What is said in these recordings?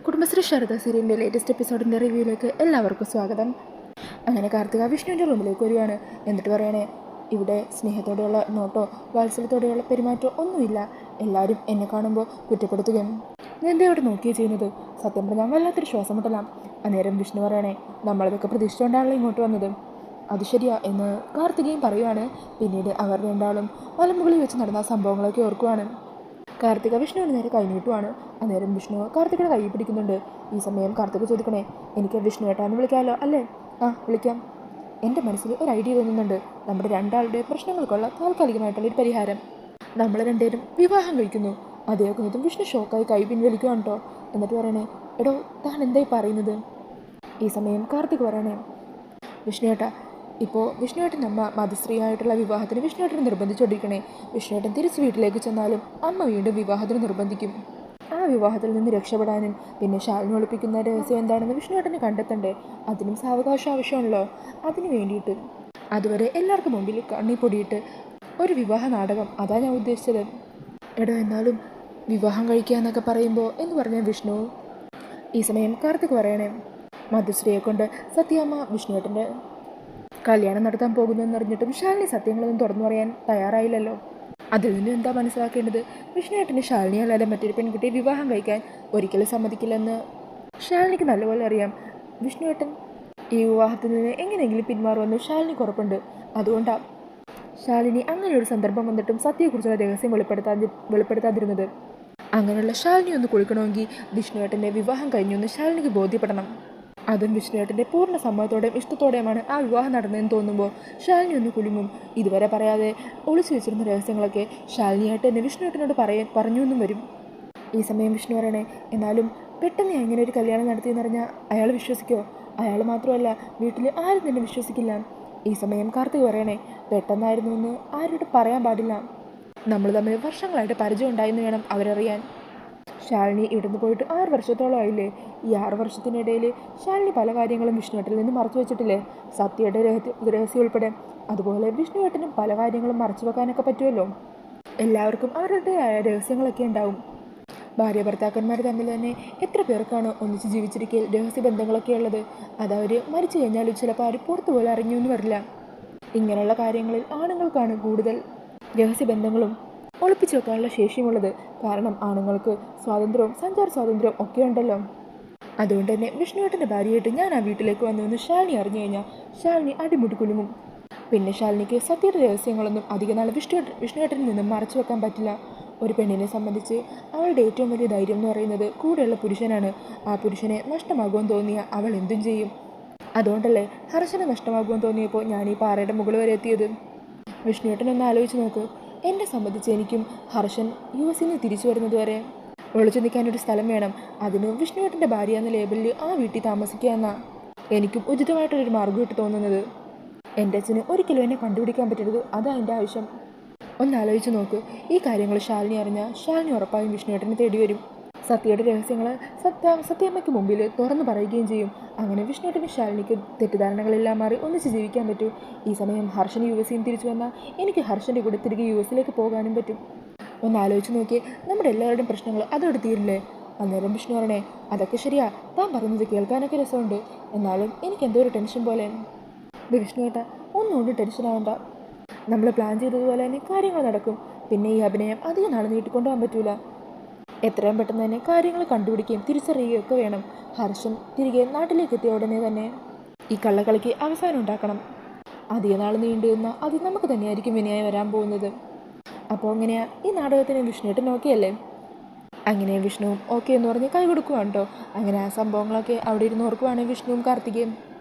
കുടുംബശ്രീ ശാരദ സീരിയലിൻ്റെ ലേറ്റസ്റ്റ് എപ്പിസോഡിൻ്റെ റിവ്യൂയിലേക്ക് എല്ലാവർക്കും സ്വാഗതം. അങ്ങനെ കാർത്തിക വിഷ്ണുവിൻ്റെ റൂമിലേക്ക് വരികയാണ്. എന്നിട്ട് പറയണേ, ഇവിടെ സ്നേഹത്തോടെയുള്ള നോട്ടോ വാത്സല്യത്തോടെയുള്ള പെരുമാറ്റമോ ഒന്നുമില്ല. എല്ലാവരും എന്നെ കാണുമ്പോൾ കുറ്റപ്പെടുത്തുകയും ഞാൻ എന്താ ഇവിടെ നോക്കിയേ ചെയ്യുന്നത്. സത്യം പറഞ്ഞാൽ വല്ലാത്തൊരു ശ്വാസം മുട്ടലാം. അന്നേരം വിഷ്ണു പറയണേ, നമ്മളിതൊക്കെ പ്രതീക്ഷിച്ചുകൊണ്ടാണല്ലോ ഇങ്ങോട്ട് വന്നത്. അത് ശരിയാ എന്ന് കാർത്തികയും പറയുവാണ്. പിന്നീട് അവർ രണ്ടാളും മലമുകളിൽ വെച്ച് നടന്ന സംഭവങ്ങളൊക്കെ ഓർക്കുവാണ്. കാർത്തിക വിഷ്ണുവിന് നേരെ കൈ നീട്ടുവാണ്. അന്നേരം വിഷ്ണു കാർത്തികയുടെ കൈ പിടിക്കുന്നുണ്ട്. ഈ സമയം കാർത്തിക ചോദിക്കണേ, എനിക്ക് വിഷ്ണു ഏട്ടാന്ന് വിളിക്കാമല്ലോ അല്ലേ? ആ വിളിക്കാം. എൻ്റെ മനസ്സിൽ ഒരു ഐഡിയ തോന്നുന്നുണ്ട്. നമ്മുടെ രണ്ടാളുടെ പ്രശ്നങ്ങൾക്കുള്ള താൽക്കാലികമായിട്ടുള്ളൊരു പരിഹാരം. നമ്മൾ രണ്ടുപേരും വിവാഹം കഴിക്കുന്നു. അത് കേൾക്കുന്നതും വിഷ്ണു ഷോക്കായി കൈ പിൻവലിക്കുവാണ് കേട്ടോ. എന്നിട്ട് പറയണേ, എടോ താൻ എന്തായി പറയുന്നത്? ഈ സമയം കാർത്തിക് പറയണേ, വിഷ്ണു ഏട്ടാ, ഇപ്പോൾ വിഷ്ണുവേട്ടൻ അമ്മ മതശ്രീയായിട്ടുള്ള വിവാഹത്തിന് വിഷ്ണുവേട്ടനെ നിർബന്ധിച്ചുകൊണ്ടിരിക്കണേ. വിഷ്ണുവേട്ടൻ തിരിച്ച് വീട്ടിലേക്ക് ചെന്നാലും അമ്മ വീണ്ടും വിവാഹത്തിന് നിർബന്ധിക്കും. ആ വിവാഹത്തിൽ നിന്ന് രക്ഷപ്പെടാനും പിന്നെ ശാലിനി ഒളിപ്പിക്കുന്ന രഹസ്യം എന്താണെന്ന് വിഷ്ണുവേട്ടനെ കണ്ടെത്തണ്ടേ? അതിനും സാവകാശം ആവശ്യമാണല്ലോ. അതിന് വേണ്ടിയിട്ട് അതുവരെ എല്ലാവർക്കും മുമ്പിൽ കണ്ണി പൊടിയിട്ട് ഒരു വിവാഹ നാടകം, അതാ ഞാൻ ഉദ്ദേശിച്ചത്. എടോ എന്നാലും വിവാഹം കഴിക്കുക എന്നൊക്കെ പറയുമ്പോൾ എന്ന് പറഞ്ഞ വിഷ്ണു. ഈ സമയം കാർത്തിക് പറയണേ, മധുശ്രീയെ കൊണ്ട് സത്യാമ്മ വിഷ്ണുവേട്ടൻ്റെ കല്യാണം നടത്താൻ പോകുന്നതെന്ന് അറിഞ്ഞിട്ടും ശാലിനി സത്യങ്ങളൊന്നും തുറന്നു പറയാൻ തയ്യാറായില്ലല്ലോ. അതിൽ നിന്ന് എന്താ മനസ്സിലാക്കേണ്ടത്? വിഷ്ണുവേട്ടന് ശാലിനി അല്ലാതെ മറ്റൊരു പെൺകുട്ടിയെ വിവാഹം കഴിക്കാൻ ഒരിക്കലും സമ്മതിക്കില്ലെന്ന് ശാലിനിക്ക് നല്ലപോലെ അറിയാം. വിഷ്ണുവേട്ടൻ ഈ വിവാഹത്തിൽ നിന്ന് എങ്ങനെയെങ്കിലും പിന്മാറുമെന്ന് ശാലിനിക്ക് ഉറപ്പുണ്ട്. അതുകൊണ്ടാണ് ശാലിനി അങ്ങനെയൊരു സന്ദർഭം വന്നിട്ടും സത്യയെക്കുറിച്ചുള്ള രഹസ്യം വെളിപ്പെടുത്താതിരുന്നത്. അങ്ങനെയുള്ള ശാലിനി ഒന്ന് കുളിക്കണമെങ്കിൽ വിഷ്ണുവേട്ടൻ്റെ വിവാഹം കഴിഞ്ഞൊന്ന് ശാലിനിക്ക് ബോധ്യപ്പെടണം. അതും വിഷ്ണുവേട്ടൻ്റെ പൂർണ്ണ സമ്മതത്തോടെയും ഇഷ്ടത്തോടെയുമാണ് ആ വിവാഹം നടന്നതെന്ന് തോന്നുമ്പോൾ ശാലിനി ഒന്ന് കുലുങ്ങും. ഇതുവരെ പറയാതെ ഒളിച്ചു വെച്ചിരുന്ന രഹസ്യങ്ങളൊക്കെ ശാലിനിയായിട്ട് എന്നെ വിഷ്ണുവേട്ടനോട് പറഞ്ഞു എന്നും വരും. ഈ സമയം വിഷ്ണു പറയണേ, എന്നാലും പെട്ടെന്ന് എങ്ങനെ ഒരു കല്യാണം നടത്തിയെന്ന് പറഞ്ഞാൽ അയാൾ വിശ്വസിക്കുമോ? അയാൾ മാത്രമല്ല, വീട്ടിൽ ആരും തന്നെ വിശ്വസിക്കില്ല. ഈ സമയം കാർത്തിക് പറയണേ, പെട്ടെന്നായിരുന്നു എന്ന് ആരോട് പറയാൻ പാടില്ല. നമ്മൾ തമ്മിൽ വർഷങ്ങളായിട്ട് പരിചയം ഉണ്ടായെന്ന് വേണം അവരറിയാൻ. ശാലിനി ഇവിടുന്ന് പോയിട്ട് 6 വർഷത്തോളം ആയില്ലേ? ഈ 6 വർഷത്തിനിടയിൽ ശാലിനി പല കാര്യങ്ങളും വിഷ്ണുവേട്ടനിൽ നിന്ന് മറച്ചു വെച്ചിട്ടില്ലേ? സത്യയുടെ രഹസ്യം ഉൾപ്പെടെ. അതുപോലെ വിഷ്ണുവേട്ടനും പല കാര്യങ്ങളും മറച്ചു വെക്കാനൊക്കെ പറ്റുമല്ലോ. എല്ലാവർക്കും അവരുടേതായ രഹസ്യങ്ങളൊക്കെ ഉണ്ടാവും. ഭാര്യ ഭർത്താക്കന്മാർ തമ്മിൽ തന്നെ എത്ര പേർക്കാണ് ഒന്നിച്ച് ജീവിച്ചിരിക്കൽ രഹസ്യബന്ധങ്ങളൊക്കെ ഉള്ളത്. അതവർ മരിച്ചു കഴിഞ്ഞാലും ചിലപ്പോൾ ആരും പുറത്തു പോലും അറിഞ്ഞൊന്നും വരില്ല. ഇങ്ങനെയുള്ള കാര്യങ്ങളിൽ ആണുങ്ങൾക്കാണ് കൂടുതൽ രഹസ്യബന്ധങ്ങളും ഒളിപ്പിച്ചു വെക്കാനുള്ള ശേഷിയുമുള്ളത്. കാരണം ആണുങ്ങൾക്ക് സ്വാതന്ത്ര്യവും സഞ്ചാര സ്വാതന്ത്ര്യവും ഒക്കെ ഉണ്ടല്ലോ. അതുകൊണ്ട് തന്നെ വിഷ്ണുവേട്ടൻ്റെ ഭാര്യയായിട്ട് ഞാൻ ആ വീട്ടിലേക്ക് വന്നുവെന്ന് ശാലിനി അറിഞ്ഞു കഴിഞ്ഞാൽ ശാലിനി അടിമുടി കുലുങ്ങും. പിന്നെ ശാലിനിക്ക് സത്യയുടെ രഹസ്യങ്ങളൊന്നും അധിക നാൾ വിഷ്ണുവേട്ടനിൽ നിന്നും മറച്ചു വെക്കാൻ പറ്റില്ല. ഒരു പെണ്ണിനെ സംബന്ധിച്ച് അവളുടെ ഏറ്റവും വലിയ ധൈര്യം എന്ന് പറയുന്നത് കൂടെയുള്ള പുരുഷനാണ്. ആ പുരുഷനെ നഷ്ടമാകുമെന്ന് തോന്നിയാൽ അവൾ എന്തും ചെയ്യും. അതുകൊണ്ടല്ലേ ഹർഷനെ നഷ്ടമാകുമെന്ന് തോന്നിയപ്പോൾ ഞാൻ ഈ പാറയുടെ മുകളിൽ വരെ എത്തിയത്. വിഷ്ണുവേട്ടനൊന്ന് ആലോചിച്ച് നോക്ക്. എന്നെ സംബന്ധിച്ച് എനിക്കും ഹർഷൻ US നിന്ന് തിരിച്ചു വരുന്നത് വരെ ഒളിച്ചു നിൽക്കാനൊരു സ്ഥലം വേണം. അതിന് വിഷ്ണുവേട്ടൻ്റെ ഭാര്യ എന്ന ലേബലിൽ ആ വീട്ടിൽ താമസിക്കുക എന്നാണ് എനിക്കും ഉചിതമായിട്ടൊരു മാർഗ്ഗമായിട്ട് തോന്നുന്നത്. എൻ്റെ അച്ഛന് ഒരിക്കലും എന്നെ കണ്ടുപിടിക്കാൻ പറ്റരുത്. അതാ എൻ്റെ ആവശ്യം. ഒന്നാലോചിച്ച് നോക്ക്. ഈ കാര്യങ്ങൾ ശാലിനി അറിഞ്ഞാൽ ശാലിനി ഉറപ്പായും വിഷ്ണുവേട്ടനെ തേടി വരും. സത്യയുടെ രഹസ്യങ്ങൾ സത്യമ്മയ്ക്ക് മുമ്പിൽ തുറന്നു പറയുകയും ചെയ്യും. അങ്ങനെ വിഷ്ണുവേട്ടന് ശാലിനിക്ക് തെറ്റിദ്ധാരണകളെല്ലാം മാറി ഒന്നിച്ച് ജീവിക്കാൻ പറ്റും. ഈ സമയം ഹർഷൻ US നിന്ന് തിരിച്ചു വന്നാൽ എനിക്ക് ഹർഷൻ്റെ കൂടെ തിരികെ US ലേക്ക് പോകാനും പറ്റും. ഒന്നാലോചിച്ച് നോക്കിയേ, നമ്മുടെ എല്ലാവരുടെയും പ്രശ്നങ്ങൾ അതോടെ തീരില്ലേ? അന്നേരം വിഷ്ണു പറയണേ, അതൊക്കെ ശരിയാ, താൻ പറയുന്നത് കേൾക്കാനൊക്കെ രസമുണ്ട്. എന്നാലും എനിക്ക് എന്തോ ഒരു ടെൻഷൻ പോലെ. വിഷ്ണുവേട്ടാ, ഒന്നുകൊണ്ട് ടെൻഷനാവണ്ട. നമ്മൾ പ്ലാൻ ചെയ്തതുപോലെ തന്നെ കാര്യങ്ങൾ നടക്കും. പിന്നെ ഈ അഭിനയം അധികം നാൾ നീട്ടിക്കൊണ്ടുപോകാൻ പറ്റൂല. എത്രയും പെട്ടെന്ന് തന്നെ കാര്യങ്ങൾ കണ്ടുപിടിക്കുകയും തിരിച്ചറിയുകയും ഒക്കെ വേണം. ഹർഷൻ തിരികെ നാട്ടിലേക്ക് എത്തിയ ഉടനെ തന്നെ ഈ കള്ളക്കളിക്ക് അവസാനം ഉണ്ടാക്കണം. അധിക നാൾ നീണ്ടു നിന്നാൽ അത് നമുക്ക് തന്നെയായിരിക്കും വിനയായി വരാൻ പോകുന്നത്. അപ്പോൾ എങ്ങനെയാ ഈ നാടകത്തിന് വിഷ്ണുവേട്ടൻ ഓക്കെ അല്ലേ? അങ്ങനെ വിഷ്ണുവും ഓക്കെ എന്ന് പറഞ്ഞ് കൈ കൊടുക്കുവാണ് കേട്ടോ. അങ്ങനെ ആ സംഭവങ്ങളൊക്കെ അവിടെ ഇരുന്ന് ഓർക്കുവാണ് വിഷ്ണുവും കാർത്തികയും.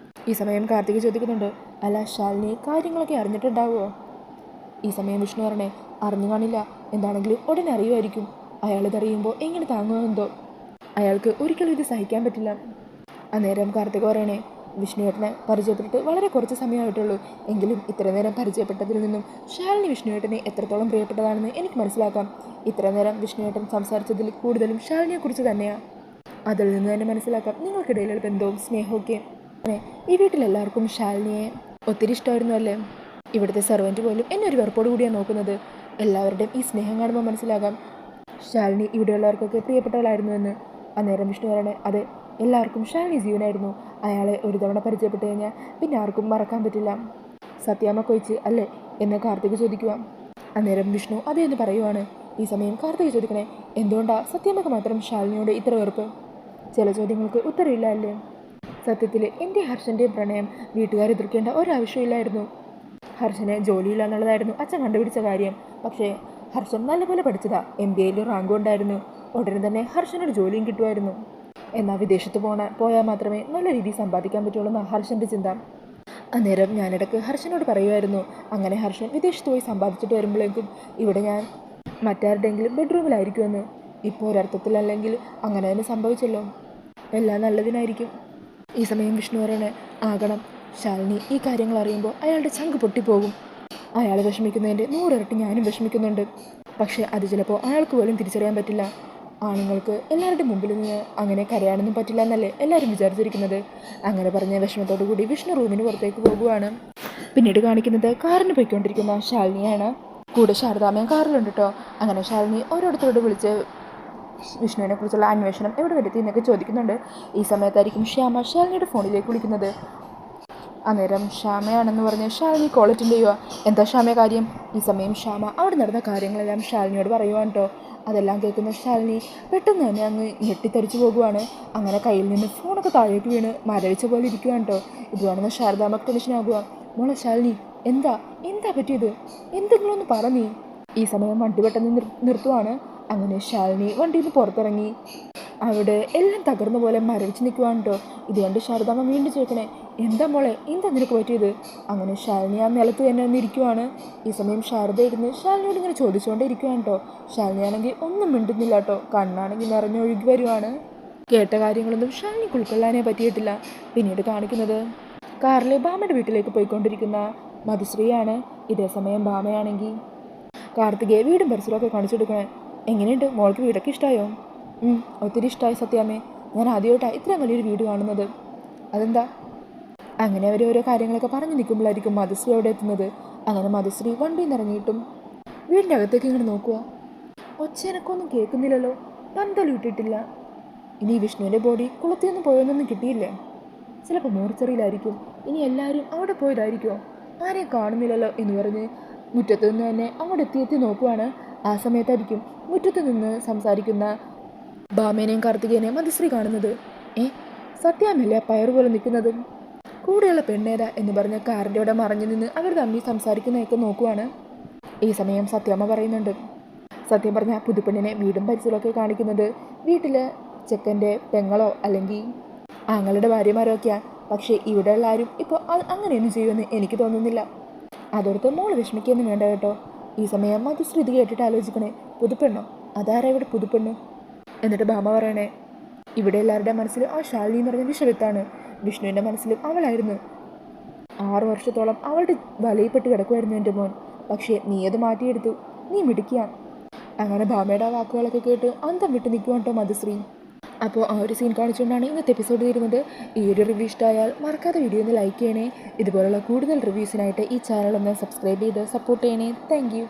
ഈ സമയം കാർത്തിക ചോദിക്കുന്നുണ്ട്, അല്ല ശാലിനി കാര്യങ്ങളൊക്കെ അറിഞ്ഞിട്ടുണ്ടാവുമോ? ഈ സമയം വിഷ്ണു പറഞ്ഞേ, അറിഞ്ഞു കാണില്ല. എന്താണെങ്കിലും ഉടനെ അറിയുമായിരിക്കും. അയാളിതറിയുമ്പോൾ എങ്ങനെ താങ്ങുമെന്തോ. അയാൾക്ക് ഒരിക്കലും ഇത് സഹിക്കാൻ പറ്റില്ല. അന്നേരം കാർത്തിക പറയണേ, വിഷ്ണുവേട്ടനെ പരിചയപ്പെട്ടിട്ട് വളരെ കുറച്ച് സമയമായിട്ടുള്ളൂ. എങ്കിലും ഇത്ര നേരം പരിചയപ്പെട്ടതിൽ നിന്നും ശാലിനി വിഷ്ണുവേട്ടനെ എത്രത്തോളം പ്രിയപ്പെട്ടതാണെന്ന് എനിക്ക് മനസ്സിലാക്കാം. ഇത്ര നേരം വിഷ്ണുവേട്ടൻ സംസാരിച്ചതിൽ കൂടുതലും ശാലിനിയെക്കുറിച്ച് തന്നെയാണ്. അതിൽ നിന്ന് തന്നെ മനസ്സിലാക്കാം നിങ്ങൾക്കിടയിലുള്ള ബന്ധവും സ്നേഹമൊക്കെ. ഈ വീട്ടിലെല്ലാവർക്കും ശാലിനിയെ ഒത്തിരി ഇഷ്ടമായിരുന്നു അല്ലേ? ഇവിടുത്തെ സെർവൻറ്റ് പോലും എന്നെ ഒരു വെറുപ്പോട് കൂടിയാണ് നോക്കുന്നത്. എല്ലാവരുടെയും ഈ സ്നേഹം കാണുമ്പോൾ മനസ്സിലാകാം ശാലിനി ഇവിടെയുള്ളവർക്കൊക്കെ പ്രിയപ്പെട്ടവളായിരുന്നുവെന്ന്. അന്നേരം വിഷ്ണു പറയണേ അതെ, എല്ലാവർക്കും ശാലിനി ജീവനായിരുന്നു. അയാളെ ഒരു തവണ പരിചയപ്പെട്ട് കഴിഞ്ഞാൽ പിന്നെ ആർക്കും മറക്കാൻ പറ്റില്ല. സത്യാമ്മ കൊയിച്ച് അല്ലേ എന്ന് കാർത്തിക് ചോദിക്കുക. അന്നേരം വിഷ്ണു അതേ എന്ന് പറയുവാണ്. ഈ സമയം കാർത്തിക് ചോദിക്കണേ എന്തുകൊണ്ടാ സത്യാമ്മക്ക് മാത്രം ശാലിനിയോട് ഇത്ര വെറുപ്പ്? ചില ചോദ്യങ്ങൾക്ക് ഉത്തരവില്ല അല്ലേ? സത്യത്തിൽ എൻ്റെ ഹർഷൻ്റെയും പ്രണയം വീട്ടുകാർ എതിർക്കേണ്ട ഒരാവശ്യമില്ലായിരുന്നു. ഹർഷന് ജോലിയില്ല എന്നുള്ളതായിരുന്നു അച്ഛൻ കണ്ടുപിടിച്ച കാര്യം. പക്ഷേ ഹർഷൻ നല്ലപോലെ പഠിച്ചതാ, MBAയിൽ റാങ്കും ഉണ്ടായിരുന്നു. ഉടനെ തന്നെ ഹർഷനൊരു ജോലിയും കിട്ടുമായിരുന്നു. എന്നാൽ വിദേശത്ത് പോയാൽ മാത്രമേ നല്ല രീതിയിൽ സമ്പാദിക്കാൻ പറ്റുള്ളൂ എന്നാണ് ഹർഷൻ്റെ ചിന്ത. അന്നേരം ഞാനിടയ്ക്ക് ഹർഷനോട് പറയുമായിരുന്നു, അങ്ങനെ ഹർഷൻ വിദേശത്ത് പോയി സമ്പാദിച്ചിട്ട് വരുമ്പോഴേക്കും ഇവിടെ ഞാൻ മറ്റാരുടെയെങ്കിലും ബെഡ്റൂമിലായിരിക്കുമെന്ന്. ഇപ്പോൾ ഒരർത്ഥത്തിലല്ലെങ്കിൽ അങ്ങനെ തന്നെ സംഭവിച്ചല്ലോ, എല്ലാം നല്ലതിനായിരിക്കും. ഈ സമയം വിഷ്ണു പറയണേ ആകണം, ശാലിനി ഈ കാര്യങ്ങൾ അറിയുമ്പോൾ അയാളുടെ ചങ്ക് പൊട്ടിപ്പോകും. അയാൾ വിഷമിക്കുന്നതിൻ്റെ 100 ഇരട്ടി ഞാനും വിഷമിക്കുന്നുണ്ട്. പക്ഷേ അത് ചിലപ്പോൾ അയാൾക്ക് പോലും തിരിച്ചറിയാൻ പറ്റില്ല. ആണുങ്ങൾക്ക് എല്ലാവരുടെ മുമ്പിൽ നിന്ന് അങ്ങനെ കരയാനൊന്നും പറ്റില്ല എന്നല്ലേ എല്ലാവരും വിചാരിച്ചിരിക്കുന്നത്. അങ്ങനെ പറഞ്ഞ വിഷമത്തോടു കൂടി വിഷ്ണു റൂമിന് പുറത്തേക്ക് പോകുവാണ്. പിന്നീട് കാണിക്കുന്നത് കാറിന് പോയിക്കൊണ്ടിരിക്കുന്ന ശാലിനിയാണ്. കൂടെ ശാരദാമ്മയും കാറിലുണ്ട് കേട്ടോ. അങ്ങനെ ശാലിനി ഓരോരുത്തരോട് വിളിച്ച് വിഷ്ണുവിനെ കുറിച്ചുള്ള അന്വേഷണം എവിടെ വരുത്തി എന്നൊക്കെ ചോദിക്കുന്നുണ്ട്. ഈ സമയത്തായിരിക്കും ശ്യാമ ശാലിനിയുടെ ഫോണിലേക്ക് വിളിക്കുന്നത്. അന്നേരം ശ്യാമയാണെന്ന് പറഞ്ഞ് ശാലിനി കോൾ അറ്റൻഡ് ചെയ്യുക. എന്താ ശ്യാമ കാര്യം? ഈ സമയം ശ്യാമ അവിടെ നടന്ന കാര്യങ്ങളെല്ലാം ശാലിനിയോട് പറയുവാണ് കേട്ടോ. അതെല്ലാം കേൾക്കുന്ന ശാലിനി പെട്ടെന്ന് തന്നെ അങ്ങ് ഞെട്ടിത്തരിച്ചു പോകുവാണ്. അങ്ങനെ കയ്യിൽ നിന്ന് ഫോണൊക്കെ താഴേക്ക് വീണ് മരവിച്ച പോലെ ഇരിക്കുവാണ് കേട്ടോ. ഇത് കാണുന്ന ശാരദാമ്മക്ക് ടെൻഷനാകുക. മോളെ ശാലിനി എന്താ പറ്റിയത്? എന്തെങ്കിലും ഒന്ന് പറഞ്ഞേ. ഈ സമയം വണ്ടി പെട്ടെന്ന് നിർത്തുവാണ്. അങ്ങനെ ശാലിനി വണ്ടിയിൽ നിന്ന് പുറത്തിറങ്ങി അവിടെ എല്ലാം തകർന്ന പോലെ മരവിച്ച് നിൽക്കുവാണ് കേട്ടോ. ഇത് കണ്ട് ശാരദാമ്മ വീണ്ടും ചോദിക്കണേ എന്താ മോളെ, എന്താ നിനക്ക് പറ്റിയത്? അങ്ങനെ ശാലിനി ആ നിലത്ത് തന്നെ വന്നിരിക്കുവാണ്. ഈ സമയം ശാരദ ഇരുന്ന് ശാലിനിയോട് ഇങ്ങനെ ചോദിച്ചുകൊണ്ടേ ഇരിക്കുവാണ് കേട്ടോ. ശാലിനിയാണെങ്കിൽ ഒന്നും മിണ്ടുന്നില്ല കേട്ടോ. കണ്ണാണെങ്കിൽ നിറഞ്ഞൊഴുകി വരുവാണ്. കേട്ട കാര്യങ്ങളൊന്നും ശാലിനിക്ക് ഉൾക്കൊള്ളാനേ പറ്റിയിട്ടില്ല. പിന്നീട് കാണിക്കുന്നത് കാറിൽ ഭാമയുടെ വീട്ടിലേക്ക് പോയിക്കൊണ്ടിരിക്കുന്ന മധുശ്രീയാണ്. ഇതേ സമയം ഭാമയാണെങ്കിൽ കാർത്തികയെ വീടും പരിസരമൊക്കെ കാണിച്ചു കൊടുക്കണേ. എങ്ങനെയുണ്ട് മോൾക്ക് വീടൊക്കെ ഇഷ്ടമായോ? ഒത്തിരി ഇഷ്ടമായി സത്യാമ്മേ. ഞാൻ ആദ്യമായിട്ടാണ് ഇത്രയും വലിയൊരു വീട് കാണുന്നത്. അതെന്താ? അങ്ങനെ അവർ ഓരോ കാര്യങ്ങളൊക്കെ പറഞ്ഞു നിൽക്കുമ്പോഴായിരിക്കും മധുശ്രീ അവിടെ എത്തുന്നത്. അങ്ങനെ മധുശ്രീ വണ്ടിയിൽ നിന്ന് ഇറങ്ങിയിട്ടും വീടിൻ്റെ അകത്തേക്ക് ഇങ്ങനെ നോക്കുക. ഒച്ചേനക്കൊന്നും കേൾക്കുന്നില്ലല്ലോ, പന്തലും ഇട്ടിട്ടില്ല. ഇനി വിഷ്ണുവിൻ്റെ ബോഡി കുളത്തിയൊന്നും പോയൊന്നും കിട്ടിയില്ലേ? ചിലപ്പോൾ മോർച്ചറിയിലായിരിക്കും. ഇനി എല്ലാവരും അവിടെ പോയതായിരിക്കുമോ? ആരെയും കാണുന്നില്ലല്ലോ എന്ന് പറഞ്ഞ് മുറ്റത്ത് നിന്ന് തന്നെ അങ്ങോട്ട് എത്തി നോക്കുവാണ്. ആ സമയത്തായിരിക്കും മുറ്റത്ത് നിന്ന് സംസാരിക്കുന്ന ഭാമേനെയും കാർത്തികേനെയും മധുശ്രീ കാണുന്നത്. സത്യാമ്മല്ല പയർ പോലെ നിൽക്കുന്നതും കൂടെയുള്ള പെണ്ണേതാ എന്ന് പറഞ്ഞ് കാറിൻ്റെ അവിടെ മറഞ്ഞു നിന്ന് അവർ തമ്മിൽ സംസാരിക്കുന്നതൊക്കെ നോക്കുവാണ്. ഈ സമയം സത്യാമ്മ പറയുന്നുണ്ട്, സത്യം പറഞ്ഞാൽ പുതുപ്പെണ്ണിനെ വീടും പരിസരമൊക്കെ കാണിക്കുന്നത് വീട്ടിലെ ചെക്കൻ്റെ പെങ്ങളോ അല്ലെങ്കിൽ ആങ്ങളുടെ ഭാര്യമാരോ ഒക്കെയാണ്. പക്ഷേ ഇവിടെയുള്ള ആരും ഇപ്പോൾ അങ്ങനെയൊന്നും ചെയ്യുമെന്ന് എനിക്ക് തോന്നുന്നില്ല. അതോർത്ത് മോള് വിഷമിക്കൊന്നും വേണ്ട കേട്ടോ. ഈ സമയം മധുശ്രീ ഇത് കേട്ടിട്ട് ആലോചിക്കണേ, പുതുപ്പെണ്ണോ? അതാരാ ഇവിടെ പുതുപ്പെണ്ണ്? എന്നിട്ട് ഭാമ പറയണേ, ഇവിടെ എല്ലാവരുടെ മനസ്സിലും ആ ശാലിനി എന്ന് പറഞ്ഞ വിഷവിത്താണ്. വിഷ്ണുവിൻ്റെ മനസ്സിലും അവളായിരുന്നു. 6 വർഷത്തോളം അവളുടെ വലയിൽപ്പെട്ട് കിടക്കുമായിരുന്നു എൻ്റെ മോൻ. പക്ഷേ നീ അത് മാറ്റിയെടുത്തു. നീ മിടിക്കുക. അങ്ങനെ ഭാമയുടെ ആ വാക്കുകളൊക്കെ കേട്ട് അന്തം വിട്ട് നിൽക്കുവാൻ കേട്ടോ മധുശ്രീ. അപ്പോൾ ആ ഒരു സീൻ കാണിച്ചുകൊണ്ടാണ് ഇന്നത്തെ എപ്പിസോഡ് തീരുന്നത്. ഈ ഒരു റിവ്യൂ ഇഷ്ടമായാൽ മറക്കാതെ വീഡിയോ ഒന്ന് ലൈക്ക് ചെയ്യണേ. ഇതുപോലുള്ള കൂടുതൽ റിവ്യൂസിനായിട്ട് ഈ ചാനൽ ഒന്ന് സബ്സ്ക്രൈബ് ചെയ്ത് സപ്പോർട്ട് ചെയ്യണേ. Thank you.